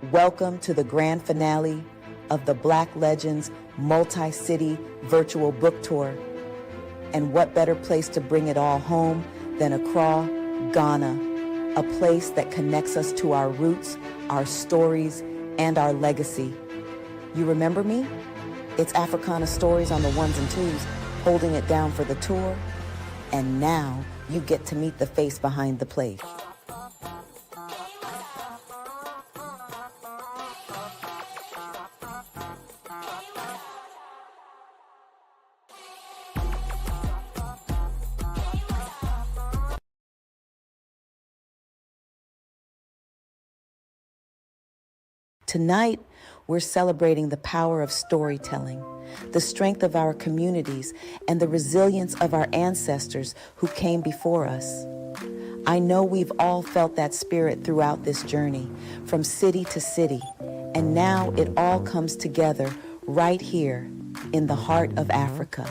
Welcome to the grand finale of the Black Legends multi-city virtual book tour. And what better place to bring it all home than Accra, Ghana, a place that connects us to our roots, our stories, and our legacy. You remember me? It's Afrikana Stories on the ones and twos, holding it down for the tour. And now you get to meet the face behind the place. Tonight, we're celebrating the power of storytelling, the strength of our communities, and the resilience of our ancestors who came before us. I know we've all felt that spirit throughout this journey, from city to city, and now it all comes together right here in the heart of Africa.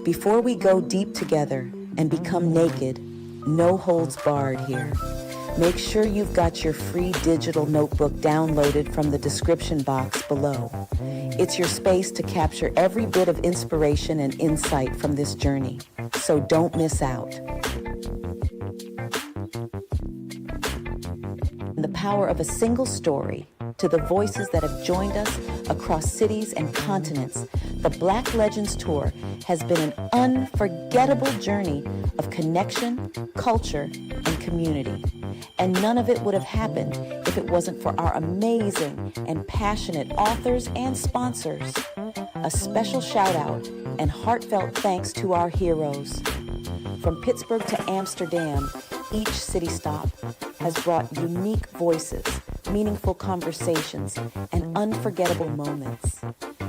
Before we go deep together and become naked, no holds barred here. Make sure you've got your free digital notebook downloaded from the description box below. It's your space to capture every bit of inspiration and insight from this journey, so don't miss out. The power of a single story, to the voices that have joined us across cities and continents, the Black Legends Tour has been an unforgettable journey of connection, culture, and community. And none of it would have happened if it wasn't for our amazing and passionate authors and sponsors. A special shout out and heartfelt thanks to our heroes. From Pittsburgh to Amsterdam, each city stop has brought unique voices, meaningful conversations, and unforgettable moments.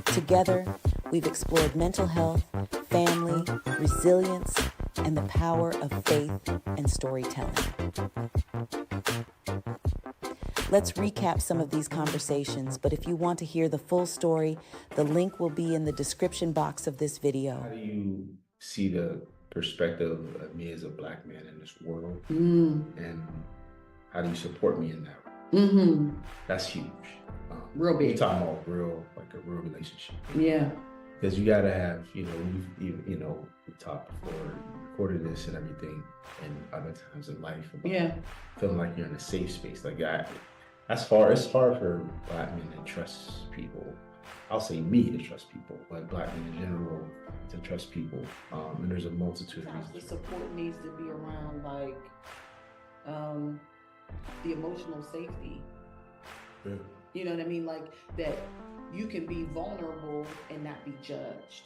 Together, we've explored mental health, family, resilience, and the power of faith and storytelling. Let's recap some of these conversations, but if you want to hear the full story, the link will be in the description box of this video. How do you see the perspective of me as a Black man in this world? And how do you support me in that? That's huge. Real big. We're talking about like a real relationship. Yeah. Because you gotta have, we talked before, recorded this and everything, and other times in life about feeling like you're in a safe space. Like it's hard for Black men to trust people. I'll say me to trust people, but Black men in general to trust people. And there's a multitude of reasons. The support needs to be around like the emotional safety. Yeah. You know what I mean? Like that you can be vulnerable and not be judged.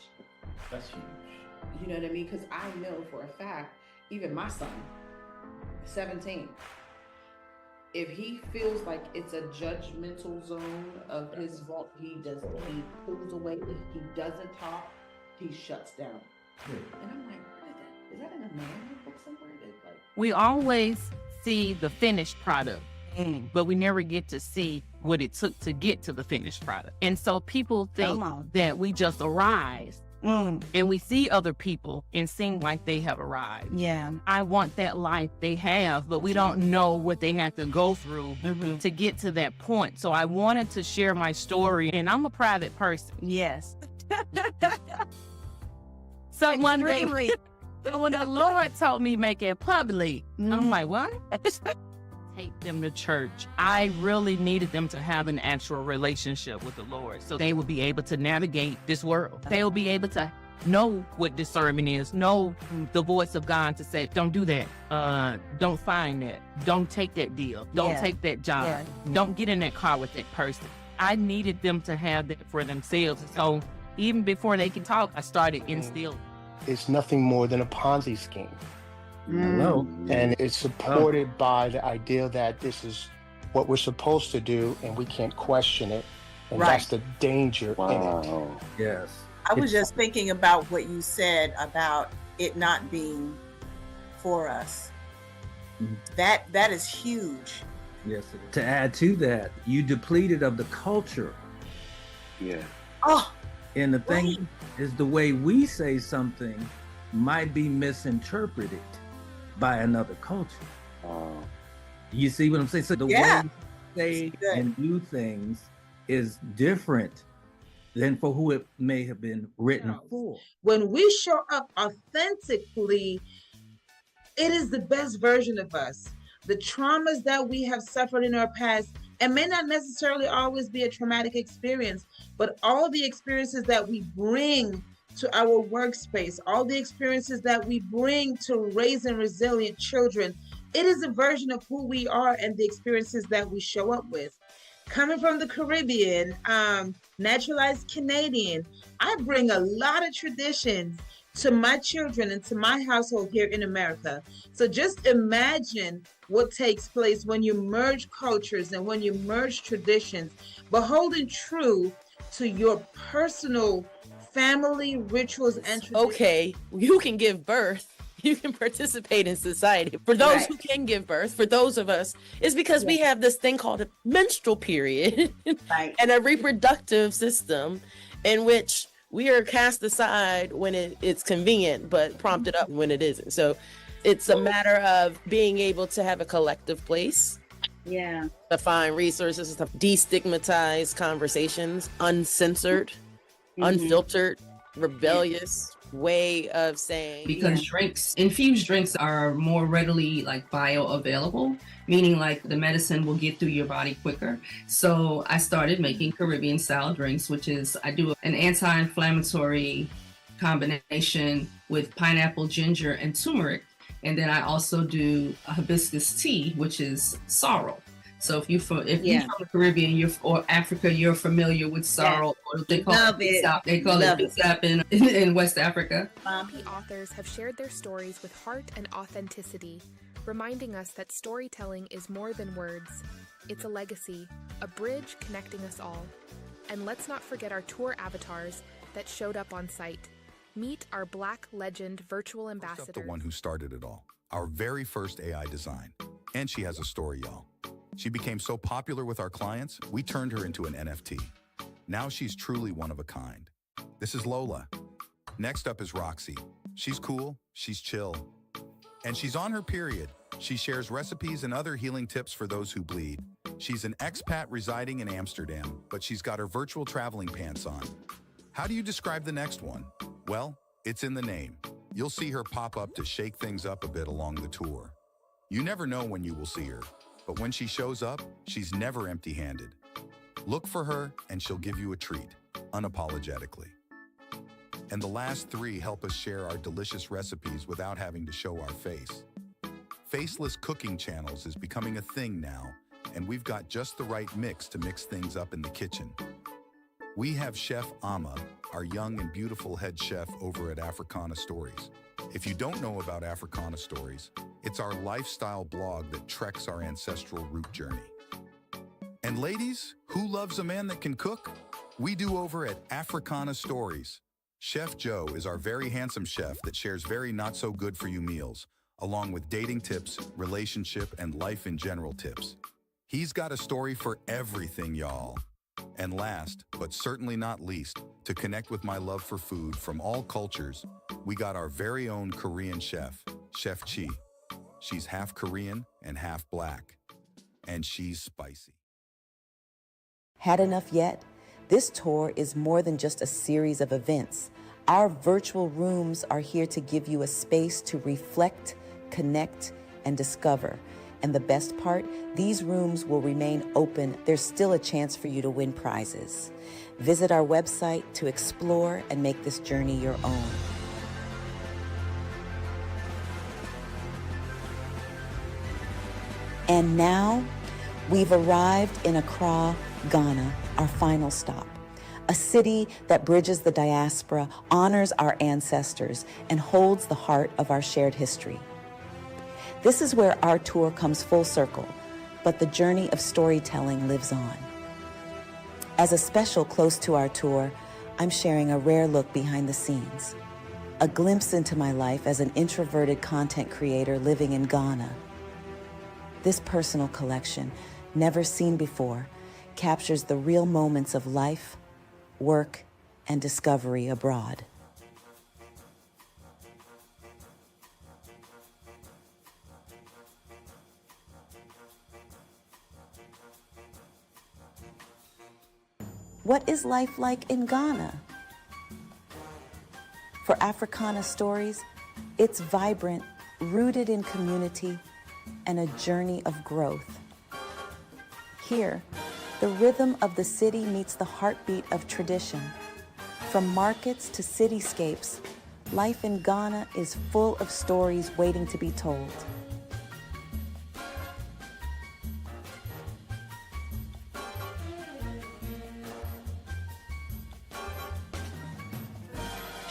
That's huge. You know what I mean? Because I know for a fact, even my son, 17, if he feels like it's a judgmental zone of his vault, he pulls away, he doesn't talk, he shuts down. Yeah. And I'm like, what is that? Is that in a manual book somewhere? We always see the finished product, but we never get to see what it took to get to the finished product. And so people think that we just arrived. And we see other people and seem like they have arrived. Yeah. I want that life they have, but we don't know what they have to go through to get to that point. So I wanted to share my story, and I'm a private person. Yes. So one day, when the Lord told me make it public, I'm like, what? Take them to church. I really needed them to have an actual relationship with the Lord so they will be able to navigate this world. They will be able to know what discernment is, know the voice of God to say, don't do that. Don't find that. Don't take that deal. Don't take that job. Yeah. Don't get in that car with that person. I needed them to have that for themselves. So even before they could talk, I started instilling. It's nothing more than a Ponzi scheme. And it's supported by the idea that this is what we're supposed to do and we can't question it. And that's the danger in it. Yes. I was just thinking about what you said about it not being for us. That is huge. Yes. To add to that, you depleted of the culture. Yeah. Oh. And the thing is, the way we say something might be misinterpreted by another culture. You see what I'm saying? So the way say Good. and do things is different than for who it may have been written for. When we show up authentically, it is the best version of us. The traumas that we have suffered in our past, and may not necessarily always be a traumatic experience, but all the experiences that we bring to our workspace, all the experiences that we bring to raising resilient children, it is a version of who we are and the experiences that we show up with. Coming from the Caribbean, naturalized Canadian, I bring a lot of traditions to my children and to my household here in America. So just imagine what takes place when you merge cultures and when you merge traditions, but holding true to your personal family rituals and traditions. Okay, you can give birth. You can participate in society. For those Right. who can give birth, for those of us, it's because we have this thing called a menstrual period Right. and a reproductive system in which we are cast aside when it's convenient, but prompted up when it isn't. So it's a matter of being able to have a collective place, Yeah. to find resources, to destigmatize conversations, uncensored, unfiltered, rebellious way of saying. Because infused drinks are more readily like bioavailable, meaning like the medicine will get through your body quicker. So I started making Caribbean style drinks, which is I do an anti-inflammatory combination with pineapple, ginger, and turmeric. And then I also do a hibiscus tea, which is sorrel. So if you're from the Caribbean or Africa, you're familiar with sorrel. Or they call it bisap. They call it bisap in West Africa. The authors have shared their stories with heart and authenticity, reminding us that storytelling is more than words. It's a legacy, a bridge connecting us all. And let's not forget our tour avatars that showed up on site. Meet our Black Legend virtual ambassadors. The one who started it all, our very first AI design. And she has a story, y'all. She became so popular with our clients, we turned her into an NFT. Now she's truly one of a kind. This is Lola. Next up is Roxy. She's cool, she's chill, and she's on her period. She shares recipes and other healing tips for those who bleed. She's an expat residing in Amsterdam, but she's got her virtual traveling pants on. How do you describe the next one? Well, it's in the name. You'll see her pop up to shake things up a bit along the tour. You never know when you will see her, but when she shows up, she's never empty-handed. Look for her and she'll give you a treat, unapologetically. And the last three help us share our delicious recipes without having to show our face. Faceless cooking channels is becoming a thing now, and we've got just the right mix to mix things up in the kitchen. We have Chef Ama, our young and beautiful head chef over at Afrikana Stories. If you don't know about Afrikana Stories, it's our lifestyle blog that treks our ancestral root journey. And ladies, who loves a man that can cook? We do over at Afrikana Stories. Chef Joe is our very handsome chef that shares very not so good for you meals, along with dating tips, relationship, and life in general tips. He's got a story for everything, y'all. And last, but certainly not least, to connect with my love for food from all cultures, we got our very own Korean chef, Chef Chi. She's half Korean and half black, and she's spicy. Had enough yet? This tour is more than just a series of events. Our virtual rooms are here to give you a space to reflect, connect, and discover. And the best part, these rooms will remain open. There's still a chance for you to win prizes. Visit our website to explore and make this journey your own. And now, we've arrived in Accra, Ghana, our final stop. A city that bridges the diaspora, honors our ancestors, and holds the heart of our shared history. This is where our tour comes full circle, but the journey of storytelling lives on. As a special close to our tour, I'm sharing a rare look behind the scenes, a glimpse into my life as an introverted content creator living in Ghana. This personal collection, never seen before, captures the real moments of life, work, and discovery abroad. What is life like in Ghana? For Afrikana Stories, it's vibrant, rooted in community, and a journey of growth. Here, the rhythm of the city meets the heartbeat of tradition. From markets to cityscapes, life in Ghana is full of stories waiting to be told.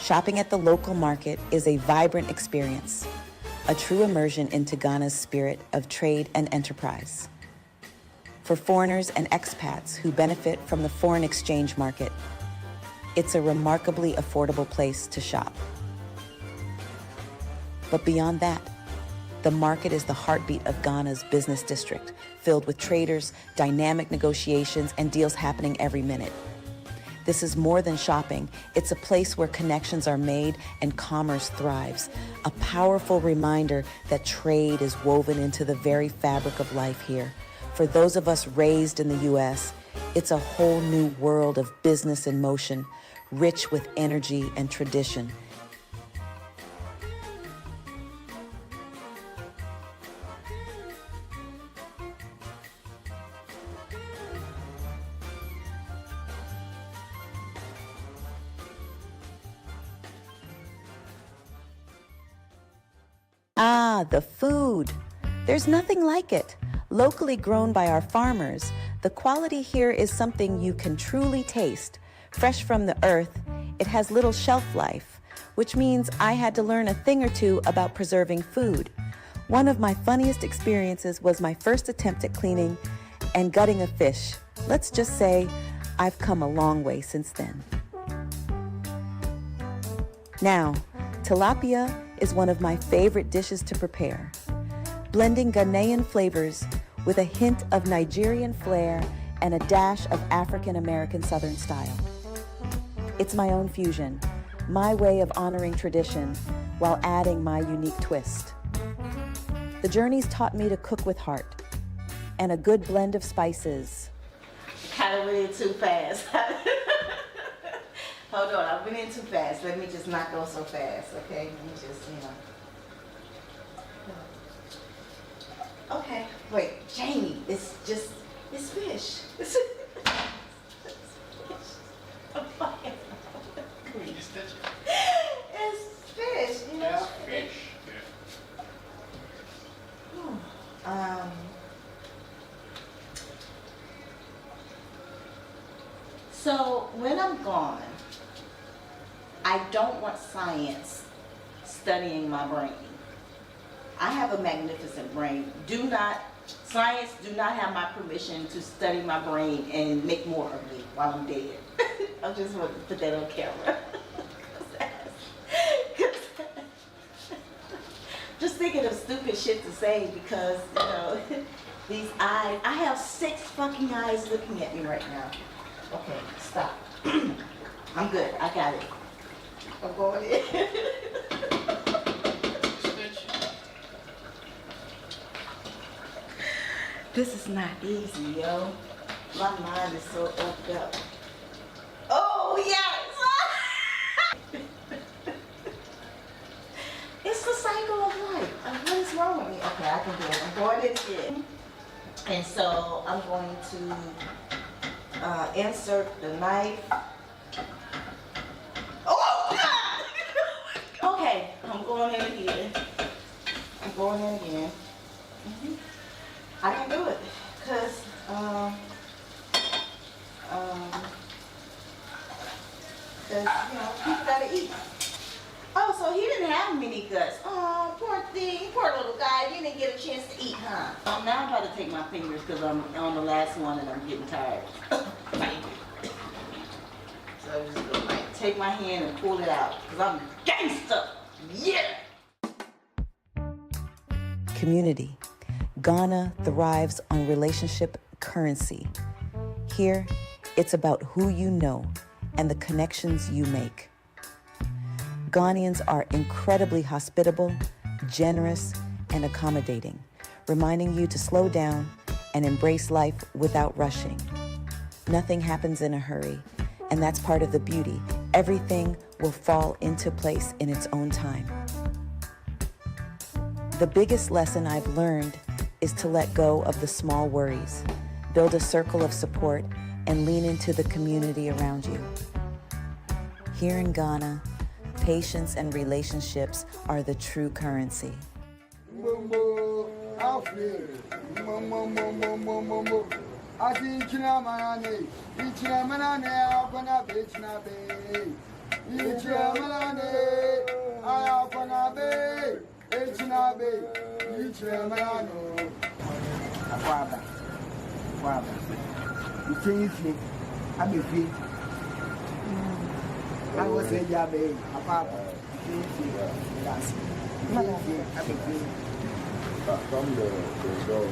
Shopping at the local market is a vibrant experience, a true immersion into Ghana's spirit of trade and enterprise. For foreigners and expats who benefit from the foreign exchange market, it's a remarkably affordable place to shop. But beyond that, the market is the heartbeat of Ghana's business district, filled with traders, dynamic negotiations, and deals happening every minute. This is more than shopping. It's a place where connections are made and commerce thrives, a powerful reminder that trade is woven into the very fabric of life here. For those of us raised in the U.S., it's a whole new world of business in motion, rich with energy and tradition. Ah, the food. There's nothing like it. Locally grown by our farmers, the quality here is something you can truly taste. Fresh from the earth, it has little shelf life, which means I had to learn a thing or two about preserving food. One of my funniest experiences was my first attempt at cleaning and gutting a fish. Let's just say I've come a long way since then. Now, tilapia is one of my favorite dishes to prepare. Blending Ghanaian flavors with a hint of Nigerian flair and a dash of African American Southern style. It's my own fusion, my way of honoring tradition while adding my unique twist. The journey's taught me to cook with heart and a good blend of spices. Kind of went in too fast. Hold on, I went in too fast. Let me just not go so fast, okay? Let me just, Okay, wait, Jamie, it's fish. It's fish. It's fish, you know? It's fish. So when I'm gone, I don't want science studying my brain. I have a magnificent brain. Science do not have my permission to study my brain and make more of me while I'm dead. I just want to put that on camera. Just thinking of stupid shit to say because, these eyes, I have 6 fucking eyes looking at me right now. Okay, stop. I'm good, I got it. I'm going in. This is not easy, yo. My mind is so upped up. Oh, yes! It's the cycle of life. What is wrong with me? Okay, I can do it. I'm going in again. And so I'm going to insert the knife. Oh, God! Okay, I'm going in again. I'm going in again. I can do it because people gotta eat. Oh, so he didn't have many guts. Oh, poor thing, poor little guy. He didn't get a chance to eat, huh? Now I'm about to take my fingers because I'm on the last one and I'm getting tired. So I'm just gonna take my hand and pull it out because I'm gangster. Yeah. Community. Ghana thrives on relationship currency. Here, it's about who you know and the connections you make. Ghanaians are incredibly hospitable, generous, and accommodating, reminding you to slow down and embrace life without rushing. Nothing happens in a hurry, and that's part of the beauty. Everything will fall into place in its own time. The biggest lesson I've learned is to let go of the small worries, build a circle of support, and lean into the community around you. Here in Ghana, patience and relationships are the true currency. I was a Yabe, a papa. From the door.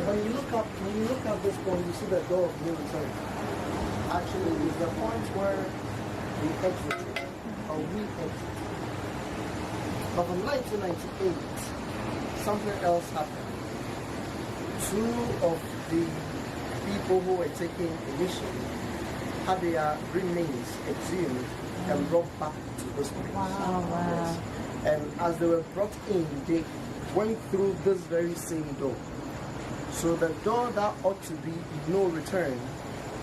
When you look up this point, you see the door of no return. Actually, it's the point where we exit, or we exit. But in 1998, something else happened. Two of the people who were taking initiative had their remains exhumed and brought back to this place. Oh, wow. Yes. And as they were brought in, they went through this very same door. So the door that ought to be no return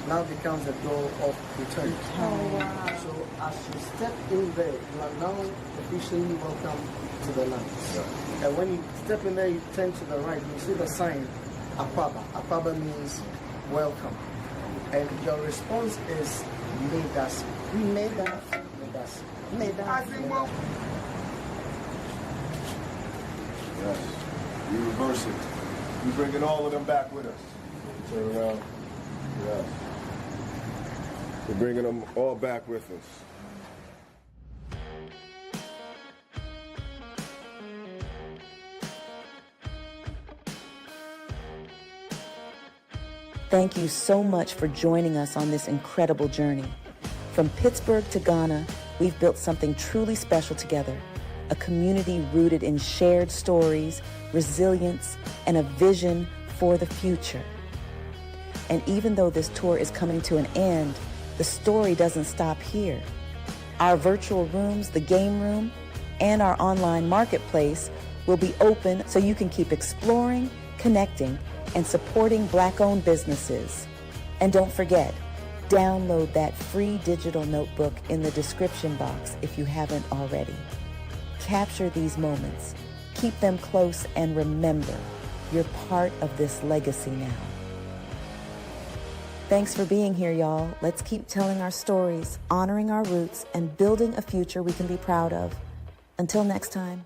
now becomes a door of return. Oh, wow. So as you step in there, you are now officially welcome to the land. Yeah. And when you step in there, you turn to the right, you see the sign, Akwaba. Akwaba means welcome. And your response is Medas. Medas. Medas. Medas. Yes. We reverse it. We bringing all of them back with us. Turn around. Yes. We're bringing them all back with us. Thank you so much for joining us on this incredible journey. From Pittsburgh to Ghana, we've built something truly special together. A community rooted in shared stories, resilience, and a vision for the future. And even though this tour is coming to an end, the story doesn't stop here. Our virtual rooms, the game room, and our online marketplace will be open so you can keep exploring, connecting, and supporting Black-owned businesses. And don't forget, download that free digital notebook in the description box if you haven't already. Capture these moments, keep them close, and remember, you're part of this legacy now. Thanks for being here, y'all. Let's keep telling our stories, honoring our roots, and building a future we can be proud of. Until next time.